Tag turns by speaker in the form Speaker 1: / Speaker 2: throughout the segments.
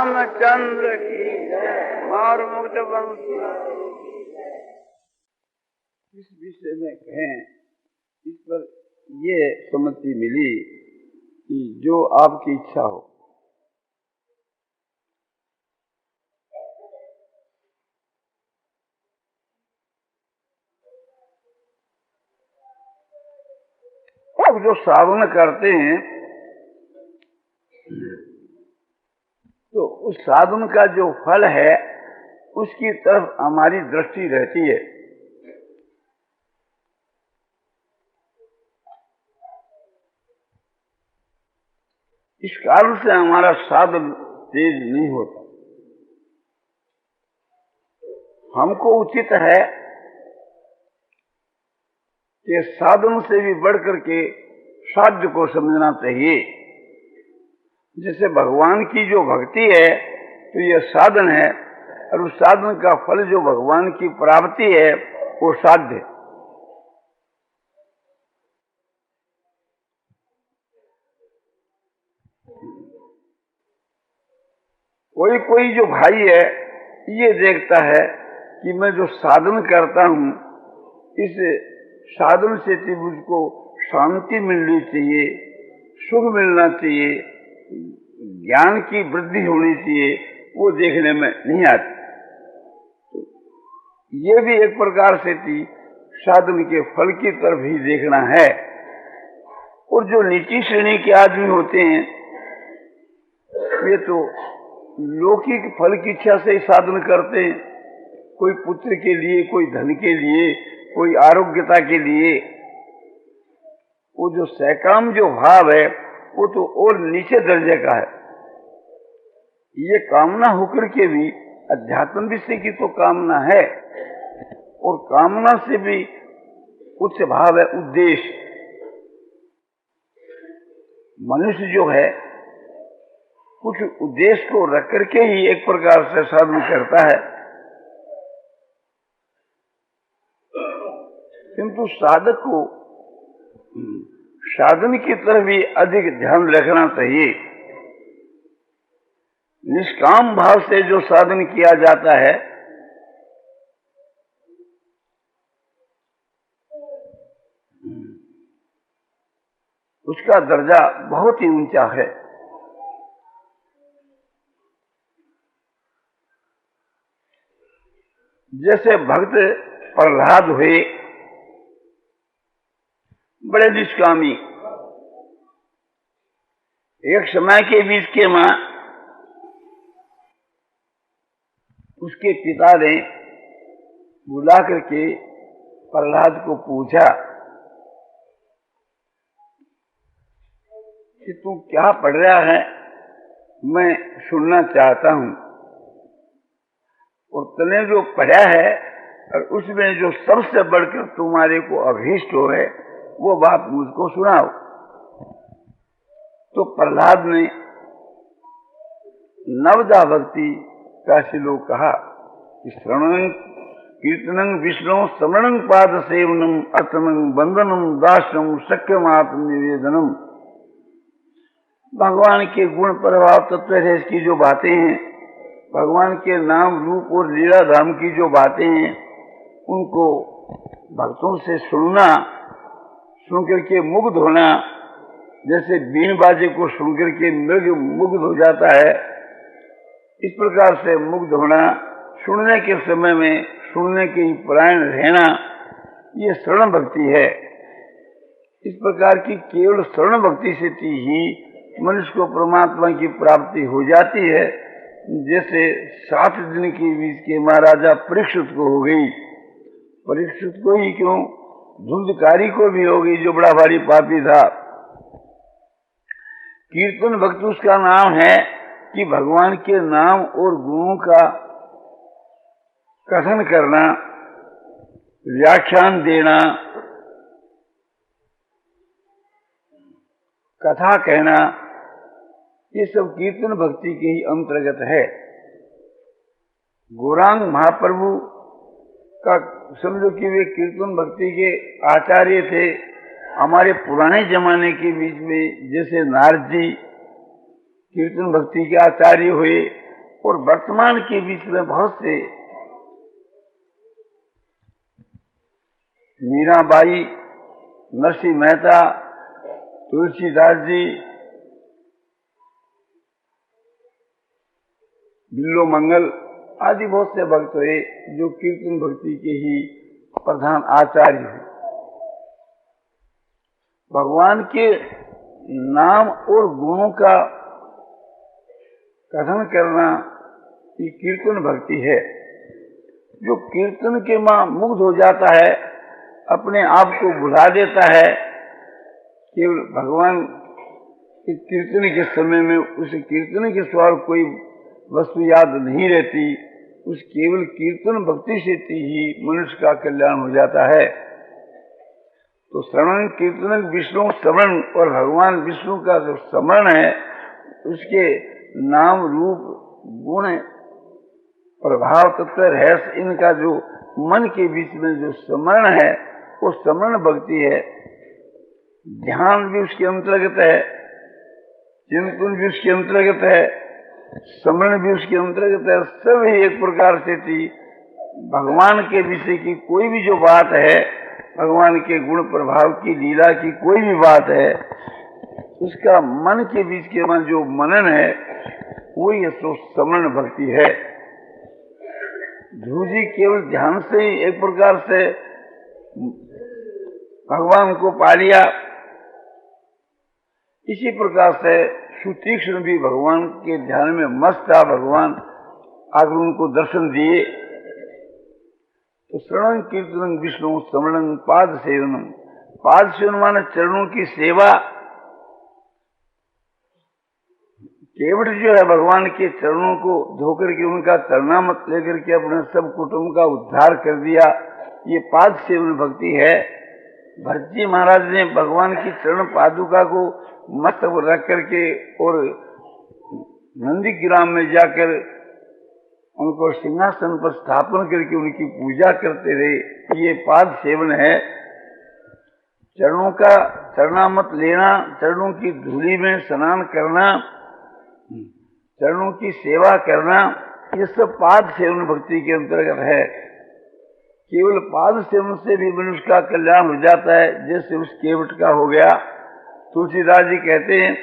Speaker 1: रामचंद्र की और मुक्त वंशी। इस विषय में कहें, इस पर ये सम्मति मिली कि जो आपकी इच्छा हो। अब जो साधना करते हैं तो उस साधन का जो फल है उसकी तरफ हमारी दृष्टि रहती है। इस कारण से हमारा साधन तेज नहीं होता। हमको उचित है कि साधन से भी बढ़कर के साध्य को समझना चाहिए। जैसे भगवान की जो भक्ति है तो यह साधन है, और उस साधन का फल जो भगवान की प्राप्ति है वो साध्य। कोई कोई जो भाई है ये देखता है कि मैं जो साधन करता हूं इस साधन से मुझको शांति मिलनी चाहिए, सुख मिलना चाहिए, ज्ञान की वृद्धि होनी चाहिए, वो देखने में नहीं आती। तो ये भी एक प्रकार से साधन के फल की तरफ ही देखना है। और जो नीची श्रेणी के आदमी होते हैं वे तो लौकिक फल की इच्छा से ही साधन करते हैं। कोई पुत्र के लिए, कोई धन के लिए, कोई आरोग्यता के लिए। वो जो सकाम जो भाव है वो तो और नीचे दर्जे का है। ये कामना होकर के भी अध्यात्म विषय की तो कामना है, और कामना से भी उच्च भाव है उद्देश्य। मनुष्य जो है कुछ उद्देश्य को रख करके ही एक प्रकार से साधन करता है, किंतु साधक को साधन की तरफ भी अधिक ध्यान रखना चाहिए। निष्काम भाव से जो साधन किया जाता है उसका दर्जा बहुत ही ऊंचा है। जैसे भक्त प्रहलाद हुए, बड़े निष्कामी। एक समय के बीच के मां उसके पिता ने बुला करके प्रहलाद को पूछा कि तू क्या पढ़ रहा है, मैं सुनना चाहता हूं। और तूने जो पढ़ा है और उसमें जो सबसे बढ़कर तुम्हारे को अभीष्ट हो है वो बात मुझको सुनाओ। तो प्रहलाद ने नवदा भक्ति का श्लोक कहा कि श्रवणं कीर्तनं विष्णु स्मरणं पाद सेवनम अर्चनं बंदनम दास्यम शक्यमात्म निवेदनम। भगवान के गुण प्रभाव तत्व है की जो बातें हैं, भगवान के नाम रूप और लीला धाम की जो बातें हैं, उनको भक्तों से सुनना, सुनकर के मुग्ध होना। जैसे बीन बाजे को सुनकर के मृग मुग्ध हो जाता है, इस प्रकार से मुग्ध होना, सुनने के समय में सुनने के ही परायण रहना, ये शरण भक्ति है। इस प्रकार की केवल शरण भक्ति से ही मनुष्य को परमात्मा की प्राप्ति हो जाती है। जैसे 7 दिन के बीच के महाराजा परीक्षित को हो गई। परीक्षित को ही क्यों, धुंधकारी को भी हो गई जो बड़ा भारी पापी था। कीर्तन भक्त उसका नाम है कि भगवान के नाम और गुणों का कथन करना, व्याख्यान देना, कथा कहना, ये सब कीर्तन भक्ति के ही अंतर्गत है। गौरांग महाप्रभु का समझो कि वे कीर्तन भक्ति के आचार्य थे। हमारे पुराने जमाने के बीच में जैसे नारद जी कीर्तन भक्ति के आचार्य हुए, और वर्तमान के बीच में बहुत से मीराबाई, नरसिंह मेहता, तुलसीदास जी, बिल्लो मंगल आदि बहुत से भक्त हुए जो कीर्तन भक्ति के ही प्रधान आचार्य हैं। भगवान के नाम और गुणों का कथन करना ये कीर्तन भक्ति है। जो कीर्तन के मां मुग्ध हो जाता है, अपने आप को भुला देता है, केवल भगवान के कीर्तन के समय में उसे कीर्तन के सवाल कोई वस्तु याद नहीं रहती, उस केवल कीर्तन भक्ति से ही मनुष्य का कल्याण हो जाता है। तो श्रवण कीर्तन विष्णु श्रवण और भगवान विष्णु का जो स्मरण है, उसके नाम रूप गुण प्रभाव तत्व रहस्य, इनका जो मन के बीच में जो स्मरण है वो स्मरण भक्ति है। ध्यान भी उसके अंतर्गत है, चिंतन भी उसके अंतर्गत है, स्मरण भी उसके अंतर्गत है। सब ही एक प्रकार से थी भगवान के विषय की कोई भी जो बात है, भगवान के गुण प्रभाव की लीला की कोई भी बात है, उसका मन के बीच के मन जो मनन है वो ये तो स्मरण भक्ति है। ध्रुव जी केवल ध्यान से ही एक प्रकार से भगवान को पा लिया। इसी प्रकार से सुतीक्ष्ण भी भगवान के ध्यान में मस्त था। भगवान आकर उनको दर्शन दिए। तो श्रवण कीर्तन विष्णु स्मरण पाद सेवनम, पाद सेवन माने चरणों की सेवा। केवट जो है भगवान के चरणों को धोकर के उनका चरणामत लेकर के अपने सब कुटुंब का उद्धार कर दिया, ये पाद सेवन भक्ति है। भरत जी महाराज ने भगवान की चरण पादुका को मस्तक रख करके और नंदीग्राम में जाकर उनको सिंहासन पर स्थापन करके उनकी पूजा करते रहे, ये पाद सेवन है। चरणों का चरणामत लेना, चरणों की धूली में स्नान करना, चरणों की सेवा करना, ये सब पाद सेवन भक्ति के अंतर्गत है। केवल पाद सेवन से भी मनुष्य का कल्याण हो जाता है, जैसे उस केवट का हो गया। तुलसीदास जी कहते हैं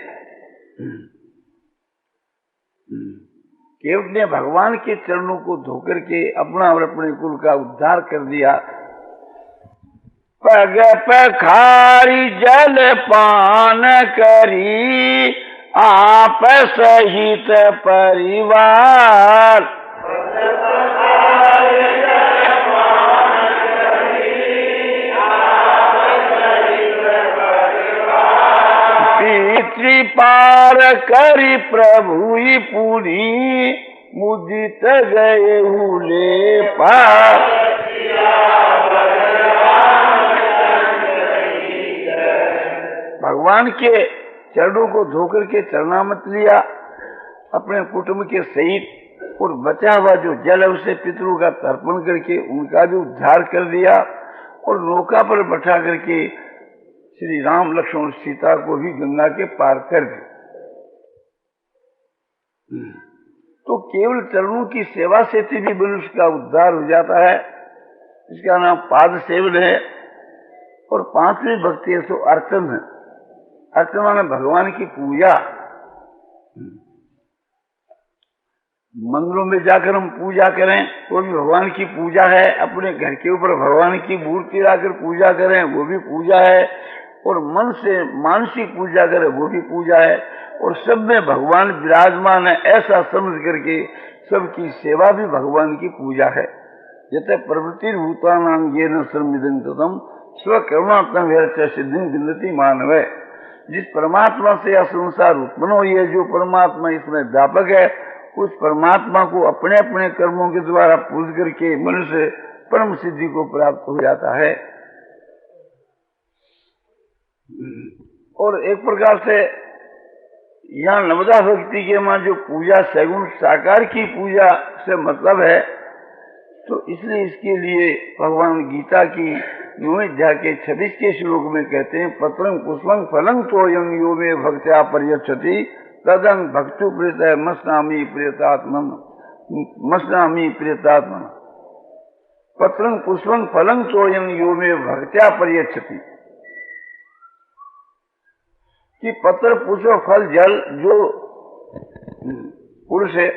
Speaker 1: केवट ने भगवान के चरणों को धोकर के अपना और अपने कुल का उद्धार कर दिया। पग पखारी जल पान करी आप सहित परिवार, पार करी प्रभु ही पूरी मुदित गए हुले पार। भगवान के चरणों को धोकर के चरणामत लिया अपने कुटुंब के सहित, और बचा हुआ जो जल है उसे पितरों का तर्पण करके उनका भी उद्धार कर दिया, और नौका पर बैठा करके श्री राम लक्ष्मण सीता को भी गंगा के पार कर दी। तो केवल चरणों की सेवा से भी मनुष्य का उद्धार हो जाता है। इसका नाम पाद सेवन है। और पांचवी भक्ति है सो अर्चन है। अर्चन माने भगवान की पूजा। मंदिरों में जाकर हम पूजा करें वो भी भगवान की पूजा है। अपने घर के ऊपर भगवान की मूर्ति लाकर पूजा करें वो भी पूजा है। और मन से मानसिक पूजा करें वो भी पूजा है। और सब में भगवान विराजमान है ऐसा समझ करके सबकी सेवा भी भगवान की पूजा है। यथे प्रवृत्ति भूतानां येन संविदन्तम स्वकरुणात्म वीर सिद्धि विन्दति मानव। जिस परमात्मा से यह संसार उत्पन्न हुई है, जो परमात्मा इसमें व्यापक है, उस परमात्मा को अपने अपने कर्मों के द्वारा पूज करके मनुष्य परम सिद्धि को प्राप्त हो जाता है। और एक प्रकार से यहाँ नवदा भक्ति के मां जो पूजा सगुण साकार की पूजा से मतलब है, तो इसलिए इसके लिए भगवान गीता की 9 अध्याय के 26 के श्लोक में कहते हैं पत्रं पुष्पं फलं तोयं यो मे भक्त्या पर्यच्छति तदं भक्तु प्रीतः मस्नामि प्रियतात्मन। मस्नामी प्रियतात्मा पत्रं पुष्पं फलं तोयं यो मे भक्त्या पर्यच्छति। कि पत्र पुष्प फल जल जो पुरुष है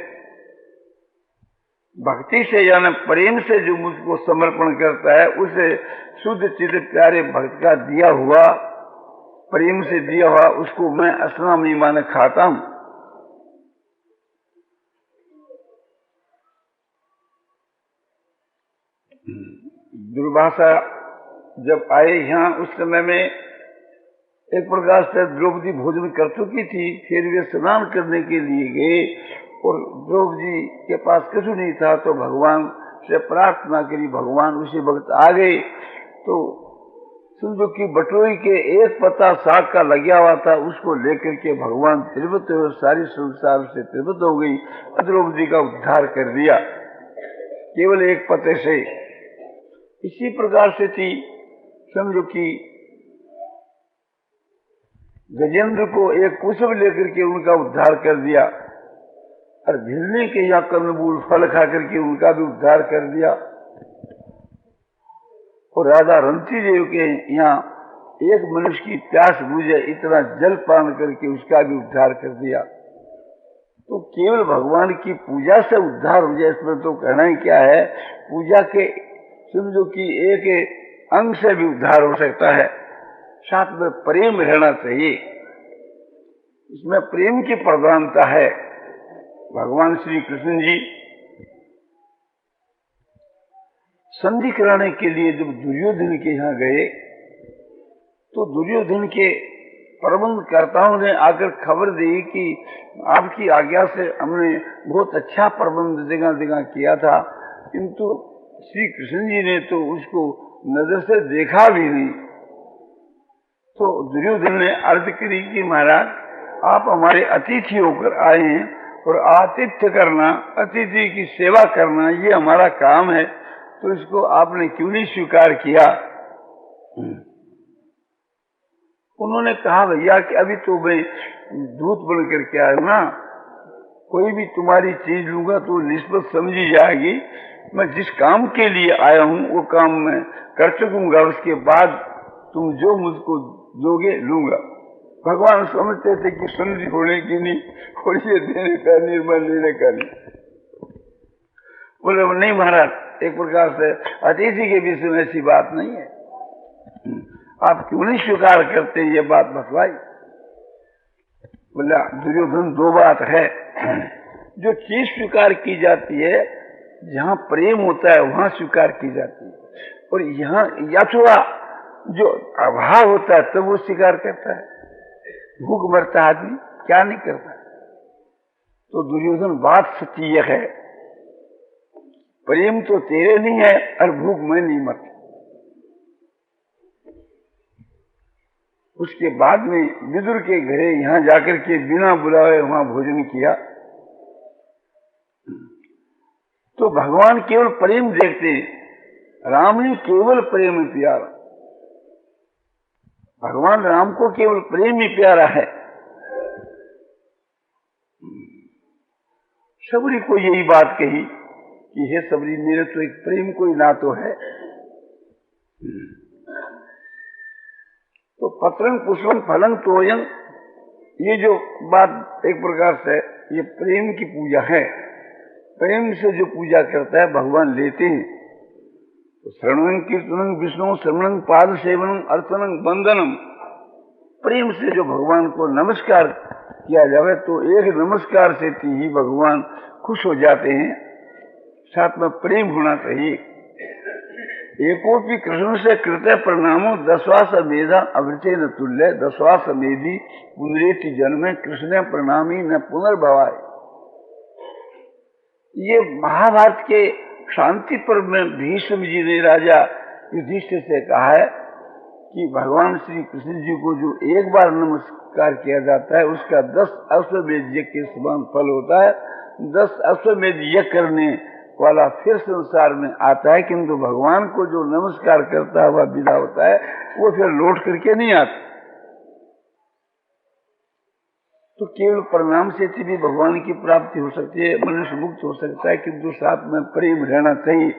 Speaker 1: भक्ति से यानी प्रेम से जो मुझको समर्पण करता है, उसे शुद्ध चित्त प्यारे भक्त का दिया हुआ, प्रेम से दिया हुआ, उसको मैं असनामी माने खाता हूं। दुर्वासा जब आए यहाँ, उस समय में एक प्रकार से द्रौपदी भोजन कर चुकी थी। फिर वे स्नान करने के लिए गए और द्रौपदी के पास कुछ नहीं था, तो भगवान से प्रार्थना करी। भगवान उसी वक्त आ गए। तो समझो कि बटोई के एक पत्ता साग का लगा हुआ था, उसको लेकर के भगवान त्रिवत हुए, सारी संसार से त्रिवत हो गई, द्रौपदी का उद्धार कर दिया केवल एक पत्ते से। इसी प्रकार से थी, समझो कि गजेंद्र को एक पुष्प लेकर के उनका उद्धार कर दिया, और झिलने के यहाँ कंदमूल फल खा करके उनका भी उद्धार कर दिया। और राजा रंती देव के यहाँ एक मनुष्य की प्यास बुझे इतना जल पान करके उसका भी उद्धार कर दिया। तो केवल भगवान की पूजा से उद्धार हो जाए, इसमें तो कहना ही क्या है। पूजा के समझो कि एक अंग से भी उद्धार हो सकता है, साथ में प्रेम रहना चाहिए। इसमें प्रेम की प्रधानता है। भगवान श्री कृष्ण जी संधि कराने के लिए जब दुर्योधन के यहाँ गए, तो दुर्योधन के प्रबंधकर्ताओं ने आकर खबर दी कि आपकी आज्ञा से हमने बहुत अच्छा प्रबंध जगह जगह किया था, किंतु श्री कृष्ण जी ने तो उसको नजर से देखा भी नहीं। तो दुर्योधन ने अर्ज करी कि महाराज, आप हमारे अतिथि होकर आए हैं, और आतिथ्य करना, अतिथि की सेवा करना, ये हमारा काम है, तो इसको आपने क्यों नहीं स्वीकार किया। उन्होंने कहा, भैया कि अभी तो मैं दूत बन करके आया ना, कोई भी तुम्हारी चीज लूंगा तो निस्बत समझी जाएगी। मैं जिस काम के लिए आया हूं वो काम मैं कर चुकूंगा, उसके बाद तुम जो मुझको दोगे लूंगा। भगवान समझते थे कि संधि होने की नहीं, और ये देने का निर्मल लेने का नहीं। बोले नहीं महाराज, एक प्रकार से अतिथि के विषय में ऐसी बात नहीं है, आप क्यों नहीं स्वीकार करते, ये बात बतलाई। बोला दुर्योधन, दो बात है। जो चीज स्वीकार की जाती है, जहां प्रेम होता है वहां स्वीकार की जाती है, और यहाँ या थोड़ा जो अभाव होता है तब वो स्वीकार करता है। भूख मरता आदमी क्या नहीं करता। तो दुर्योधन, बात सच्ची यह है, प्रेम तो तेरे नहीं है और भूख मैं नहीं मरता। उसके बाद में विदुर के घरे यहां जाकर के बिना बुलाए वहां भोजन किया। तो भगवान केवल प्रेम देखते, राम ने केवल प्रेम प्यारा। भगवान राम को केवल प्रेम ही प्यारा है। सबरी को यही बात कही कि हे सबरी, मेरे तो एक प्रेम कोई ना तो है। तो पत्रं पुष्पं फलं तोयं, ये जो बात एक प्रकार से ये प्रेम की पूजा है। प्रेम से जो पूजा करता है भगवान लेते हैं। तो श्रवणं कीर्तनं विष्णु श्रवणं पाद सेवनं अर्चनं वंदनम, प्रेम से जो भगवान को नमस्कार किया जाए तो एक नमस्कार से ही भगवान खुश हो जाते हैं। साथ में प्रेम होना चाहिए। एकोपी कृष्ण से कृत्य प्रणामो दशवास मेधा अवृते न तुल्य, दशवास मेधी पुनरेति जन्मे कृष्ण प्रणामी न पुनर्भवाय। ये महाभारत के शांति पर्व में भीष्म जी ने राजा युधिष्ठिर से कहा है कि भगवान श्री कृष्ण जी को जो एक बार नमस्कार किया जाता है उसका 10 अश्वमेध यज्ञ के समान फल होता है। 10 अश्वमेध यज्ञ करने वाला फिर संसार में आता है, किंतु भगवान को जो नमस्कार करता हुआ विदा होता है वो फिर लौट करके नहीं आता। तो केवल प्रणाम से भी भगवान की प्राप्ति हो सकती है, मनुष्य मुक्त हो सकता है, किंतु साथ में प्रेम रहना चाहिए।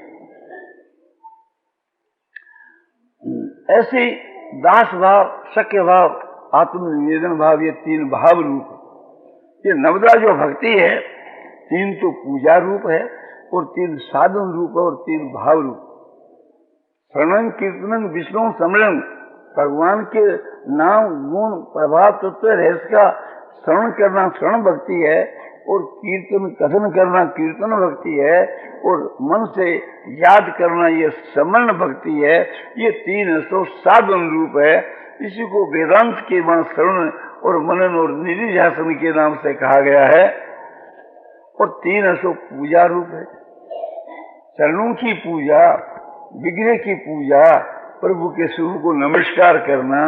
Speaker 1: ऐसे दास भाव, सख्य भाव, आत्मनिवेदन भाव, ये तीन भाव रूप। ये नवदा जो भक्ति है, तीन तो पूजा रूप है और तीन साधन रूप और तीन भाव रूप। श्रवण कीर्तन विष्णु समरण, भगवान के नाम गुण प्रभाव तत्व रहस्य का श्रवण करना श्रवण भक्ति है, और कीर्तन कथन करना कीर्तन भक्ति है, और मन से याद करना ये समरण भक्ति है। ये तीन सो साधन रूप है। इसी को वेदांत के वहां श्रवण और मनन और निधिध्यासन के नाम से कहा गया है। और तीन सो पूजा रूप है। चरणों की पूजा, विग्रह की पूजा, प्रभु के स्वरूप को नमस्कार करना।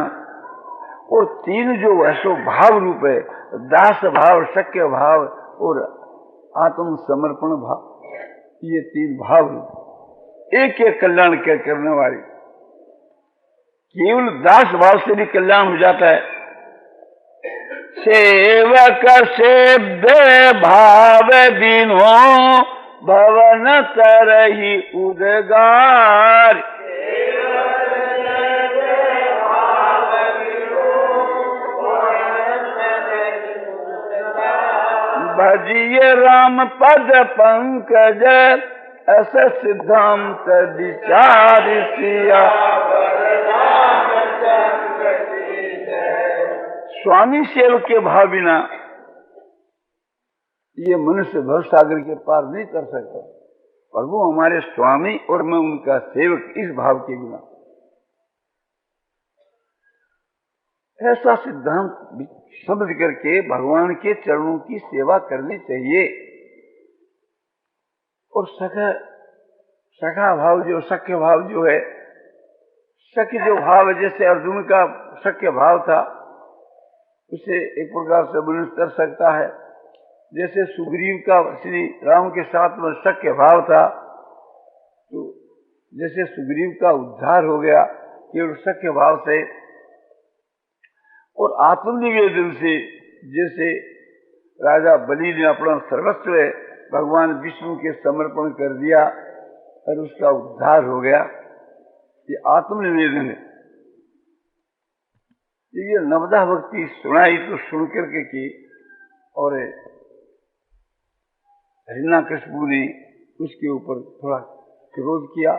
Speaker 1: और तीन जो ऐसो भाव रूप है, दास भाव, सख्य भाव और आत्म समर्पण भाव, ये तीन भाव रूप एक एक कल्याण क्या करने वाली। केवल दास भाव से भी कल्याण हो जाता है। सेवक सेव्य भाव बिनो भवन तरहि उद्गार। भजिए राम पद पंकज, अस सिद्धांत विचार सिया। स्वामी सेवक के भाव बिना ये मनुष्य भव सागर के पार नहीं कर सकता। प्रभु हमारे स्वामी और मैं उनका सेवक, इस भाव के बिना ऐसा सिद्धांत समझ करके भगवान के चरणों की सेवा करनी चाहिए। और सखा भाव जो, सख्य भाव जो है, सख्य जो भाव है, जैसे अर्जुन का सख्य भाव था, उसे एक प्रकार से मनुष्य कर सकता है। जैसे सुग्रीव का श्री राम के साथ में सख्य भाव था, तो जैसे सुग्रीव का उद्धार हो गया केवल सख्य भाव से और आत्मनिवेदन से। जैसे राजा बलि ने अपना सर्वस्व भगवान विष्णु के समर्पण कर दिया और उसका उद्धार हो गया, ये आत्मनिवेदन है। ये नवदा भक्ति सुनाई तो सुन करके की, और हिरण्यकशिपु ने उसके ऊपर थोड़ा क्रोध किया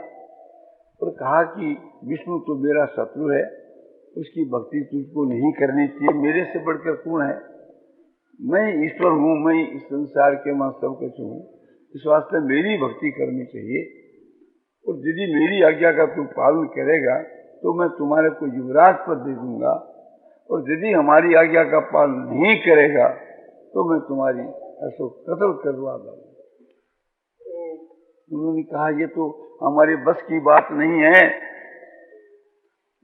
Speaker 1: और कहा कि विष्णु तो मेरा शत्रु है, उसकी भक्ति तुझको नहीं करनी चाहिए, मेरे से बढ़कर कौन है, मैं ईश्वर हूँ, मैं इस संसार के मां सब कुछ हूँ, इस वास्ते मेरी भक्ति करनी चाहिए। और यदि मेरी आज्ञा का तू पालन करेगा तो मैं तुम्हारे को युवराज पद दे दूंगा, और यदि हमारी आज्ञा का पालन नहीं करेगा तो मैं तुम्हारी ऐसो कत्ल करवा दूंगा। उन्होंने कहा ये तो हमारे बस की बात नहीं है,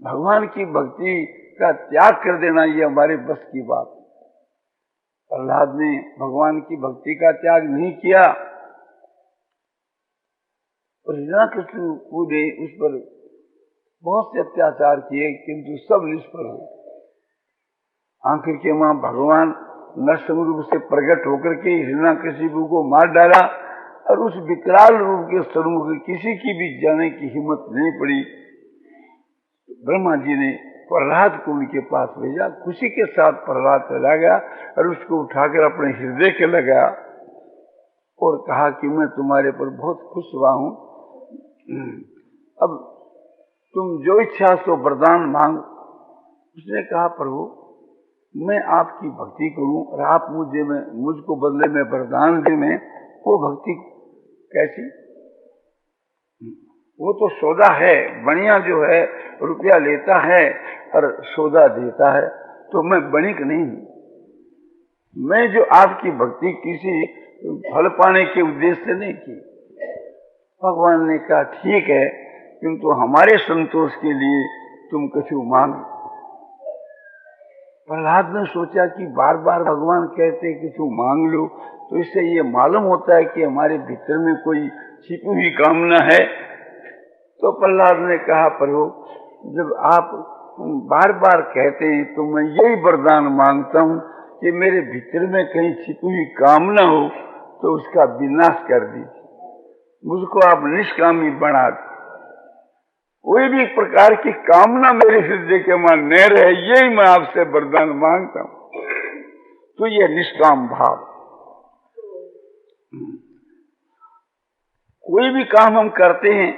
Speaker 1: भगवान की भक्ति का त्याग कर देना ये हमारे बस की बात। प्रहलाद ने भगवान की भक्ति का त्याग नहीं किया, और हिरण्यकशिपु ने उस पर बहुत से अत्याचार किए, किंतु सब निष्फल हुए। आखिर के मां भगवान नरसिंह रूप से प्रकट होकर के हिरण्यकशिपु को मार डाला, और उस विकराल रूप के सन्मुख किसी की भी जाने की हिम्मत नहीं पड़ी। ब्रह्मा जी ने प्रहलाद को उनके पास भेजा, खुशी के साथ प्रहलाद चला गया और उसको उठाकर अपने हृदय के लगाया और कहा कि मैं तुम्हारे पर बहुत खुश हुआ हूं, अब तुम जो इच्छा सो वरदान मांग। उसने कहा प्रभु मैं आपकी भक्ति करूं और आप मुझको बदले में वरदान दें, वो भक्ति कैसी? वो तो सौदा है, बढ़िया जो है रुपया लेता है और सौदा देता है, तो मैं बणिक नहीं हूं। मैं जो आपकी भक्ति किसी फल पाने के उद्देश्य से नहीं की। भगवान ने कहा ठीक है, किंतु हमारे संतोष के लिए तुम कछु मांग। प्रहलाद ने सोचा कि बार बार भगवान कहते कि तू मांग लो, तो इससे ये मालूम होता है कि हमारे भीतर में कोई छिपी हुई कामना है। तो प्रहलाद ने कहा प्रभु जब आप बार बार कहते हैं तो मैं यही वरदान मांगता हूं कि मेरे भीतर में कहीं छिपी हुई कामना हो तो उसका विनाश कर दीजिए, मुझको आप निष्कामी बना दो। कोई भी प्रकार की कामना मेरे हृदय के मन न रहे, यही मैं आपसे वरदान मांगता हूं। तो ये निष्काम भाव। कोई भी काम हम करते हैं,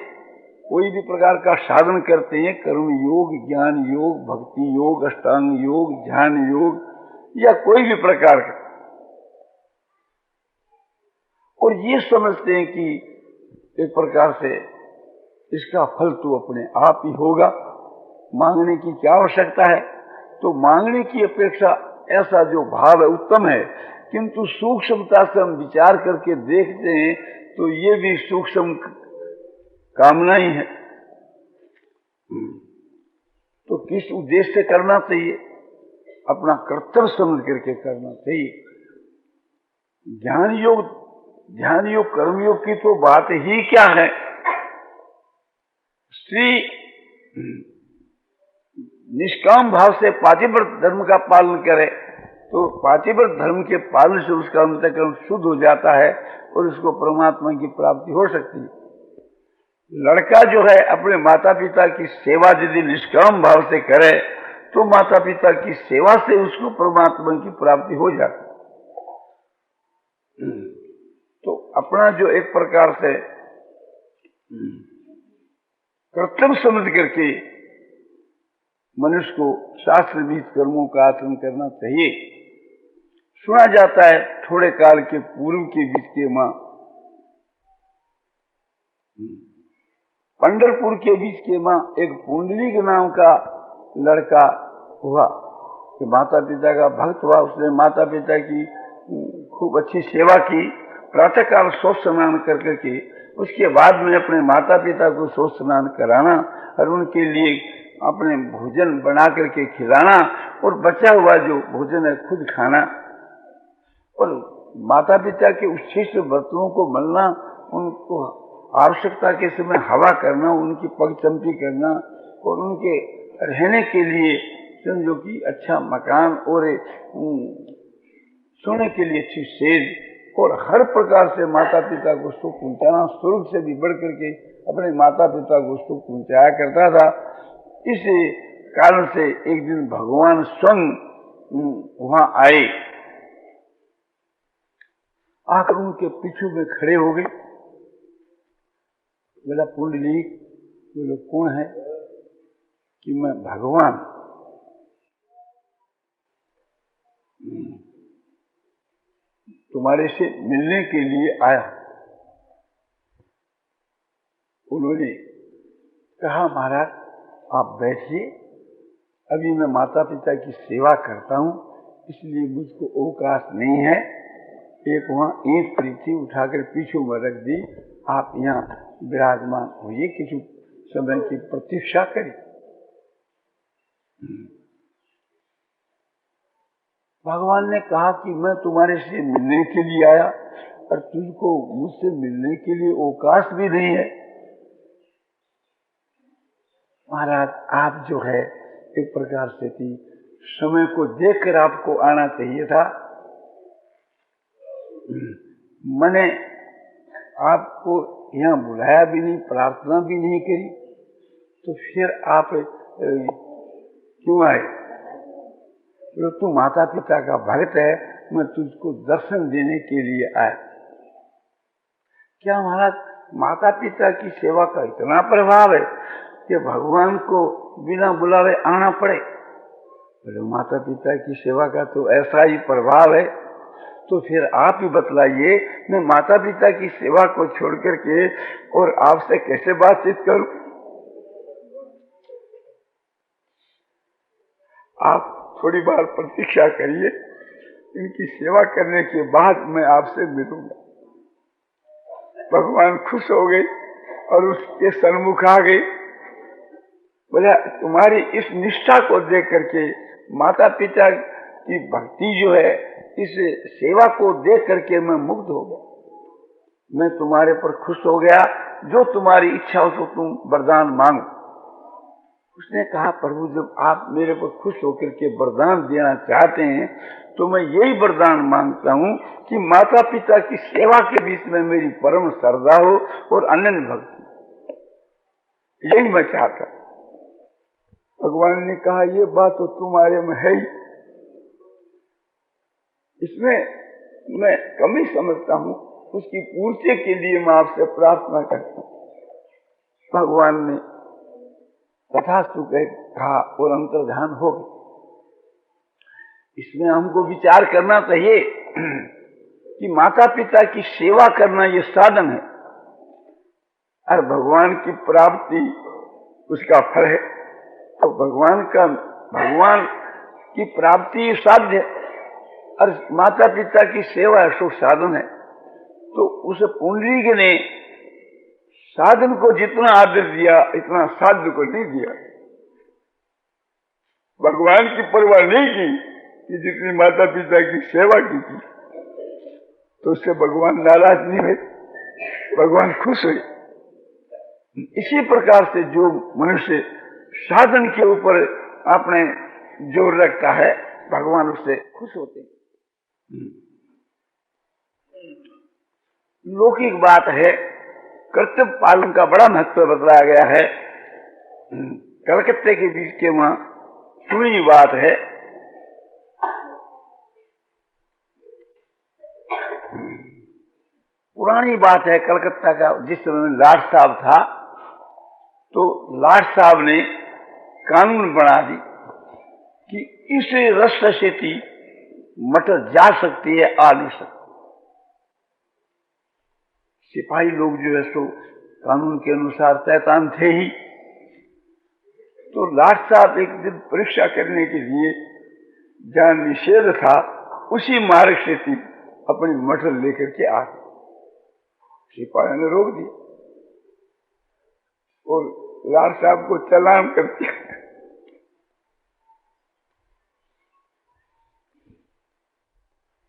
Speaker 1: कोई भी प्रकार का साधन करते हैं, कर्म योग, ज्ञान योग, भक्ति योग, अष्टांग योग, ध्यान योग या कोई भी प्रकार का, और ये समझते हैं कि एक प्रकार से इसका फल तो अपने आप ही होगा, मांगने की क्या आवश्यकता है। तो मांगने की अपेक्षा ऐसा जो भाव है उत्तम है, किंतु सूक्ष्मता से हम विचार करके देखते हैं तो ये भी सूक्ष्म कामना ही है। तो किस उद्देश्य से करना चाहिए, अपना कर्तव्य समझ करके करना चाहिए। ज्ञान योग, ध्यान योग, कर्म योग की तो बात ही क्या है। श्री निष्काम भाव से पातिव्रत धर्म का पालन करे तो पातिव्रत धर्म के पालन से उसका अंतःकरण शुद्ध हो जाता है और उसको परमात्मा की प्राप्ति हो सकती है। लड़का जो है अपने माता पिता की सेवा यदि निष्काम भाव से करे तो माता पिता की सेवा से उसको परमात्मा की प्राप्ति हो जाती है। तो अपना जो एक प्रकार से कर्तव्य समझ करके मनुष्य को शास्त्र विहित कर्मों का आचरण करना चाहिए। सुना जाता है थोड़े काल के पूर्व के बीच के मां पंढरपुर के बीच के मां एक पुंडलिक नाम का लड़का हुआ कि माता पिता का भक्त हुआ। उसने माता पिता की खूब अच्छी सेवा की, प्रातः काल शौच स्नान करके की, उसके बाद में अपने माता पिता को शौच स्नान कराना और उनके लिए अपने भोजन बना करके खिलाना और बचा हुआ जो भोजन है खुद खाना, और माता पिता के उच्छिष्ट बर्तनों को मलना, उनको आवश्यकता के समय हवा करना, उनकी पगचम्पी करना और उनके रहने के लिए समझो कि अच्छा मकान और सोने के लिए अच्छी सेज और हर प्रकार से माता पिता को सुख पहुंचाना, स्वर्ग से भी बढ़ करके अपने माता पिता को सुख पहुंचाया करता था। इस कारण से एक दिन भगवान स्वयं वहां आए, आकर उनके पीछे में खड़े हो गए। बोला पुंडलीक, बोलो कौन है? कि मैं भगवान। तुम्हारे से मिलने के लिए आया। उन्होंने कहा महाराज आप बैठिए, अभी मैं माता पिता की सेवा करता हूं इसलिए मुझको अवकाश नहीं है। एक वहां ईंट पड़ी थी, उठाकर पीछे में रख दी, आप यहाँ विराजमान होइए, किसी समय की प्रतीक्षा करें। भगवान ने कहा कि मैं तुम्हारे से मिलने के लिए आया और तुझको मुझसे मिलने के लिए अवकाश भी नहीं है। महाराज आप जो है एक प्रकार से थी, समय को देखकर आपको आना चाहिए था। मैंने आपको यहाँ बुलाया भी नहीं, प्रार्थना भी नहीं करी, तो फिर आप क्यों आए? तो तू माता पिता का भक्त है, मैं तुझको दर्शन देने के लिए आया। क्या महाराज माता पिता की सेवा का इतना प्रभाव है कि भगवान को बिना बुलावे आना पड़े? बोले माता पिता की सेवा का तो ऐसा ही प्रभाव है। तो फिर आप ही बतलाइए, मैं माता पिता की सेवा को छोड़ करके और आपसे कैसे बातचीत करूं? आप थोड़ी बार प्रतीक्षा करिए, इनकी सेवा करने के बाद मैं आपसे मिलूंगा। भगवान खुश हो गए और उसके सन्मुख आ गए। बोला तुम्हारी इस निष्ठा को देख करके, माता पिता की भक्ति जो है, इस सेवा को देख करके मैं मुग्ध हो गया। मैं तुम्हारे पर खुश हो गया, जो तुम्हारी इच्छा हो तो तुम वरदान मांगो। उसने कहा, प्रभु जब आप मेरे को खुश होकर के वरदान देना चाहते हैं तो मैं यही वरदान मांगता हूं कि माता पिता की सेवा के बीच में मेरी परम श्रद्धा हो और अनन्य भक्ति, यही मैं चाहता। भगवान ने कहा, ये बात तो तुम्हारे में है ही, इसमें मैं कमी समझता हूं, उसकी पूर्ति के लिए मैं आपसे प्रार्थना करता हूं। भगवान ने तथास्तु कहा और अंतर्ध्यान हो गया। इसमें हमको विचार करना चाहिए कि माता पिता की सेवा करना ये साधन है और भगवान की प्राप्ति उसका फल है। तो भगवान की प्राप्ति साध्य है और माता पिता की सेवा सो साधन है। तो उस पुंडरीक ने साधन को जितना आदर दिया इतना साध्य को नहीं दिया। भगवान की परवाह नहीं की कि जितनी माता पिता की सेवा की थी, तो उससे भगवान नाराज नहीं हुए, भगवान खुश हुए। इसी प्रकार से जो मनुष्य साधन के ऊपर अपने जोर रखता है, भगवान उससे खुश होते हैं। लौकिक बात है, कर्तव्य पालन का बड़ा महत्व बतलाया गया है। कलकत्ते के बीच के वहां सुनी बात है, पुरानी बात है कलकत्ता का। जिस समय लाट साहब था तो लाट साहब ने कानून बना दी कि इस रास्ते से थी मटर जा सकती है, आ नहीं सकती। सिपाही लोग जो है सो कानून के अनुसार शैतान थे ही। तो लाट साहब एक दिन परीक्षा करने के लिए जहां निषेध था उसी मार्ग से थी अपनी मटर लेकर के आ गए। सिपाही ने रोक दिया और लाट साहब को चालान कर दिया।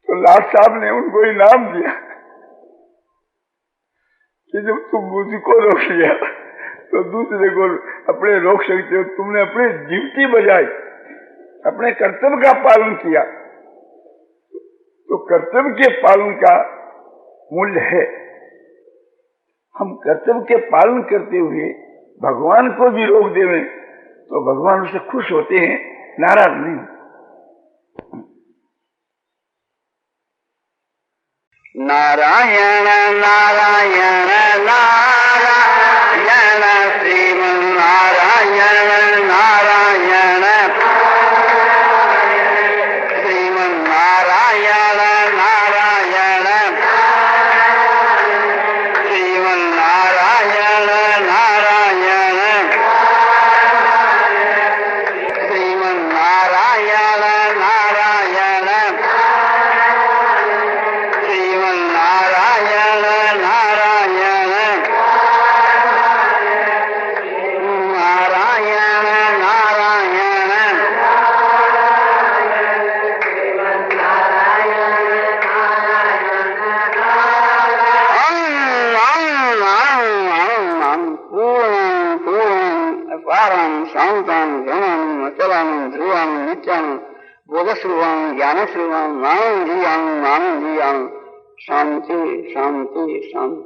Speaker 1: तो लाट साहब ने उनको इनाम दिया कि जब तुम मुझको रोक लिया तो दूसरे को अपने रोक सकते हो। तुमने अपनी ड्यूटी बजाई, अपने कर्तव्य का पालन किया, तो कर्तव्य के पालन का मूल्य है। हम कर्तव्य के पालन करते हुए भगवान को भी रोक देवें तो भगवान उससे खुश होते हैं, नाराज नहीं।
Speaker 2: नारायण नारायण नारायण श्रीमन नारायण नारायण श्रीमन नारायण नारायण श्रीमन नारायण नारायण श्रीमन नारायण नारायण बोधस्रुवं ज्ञानस्रुवं नाम जीवां शांति शांति शांति।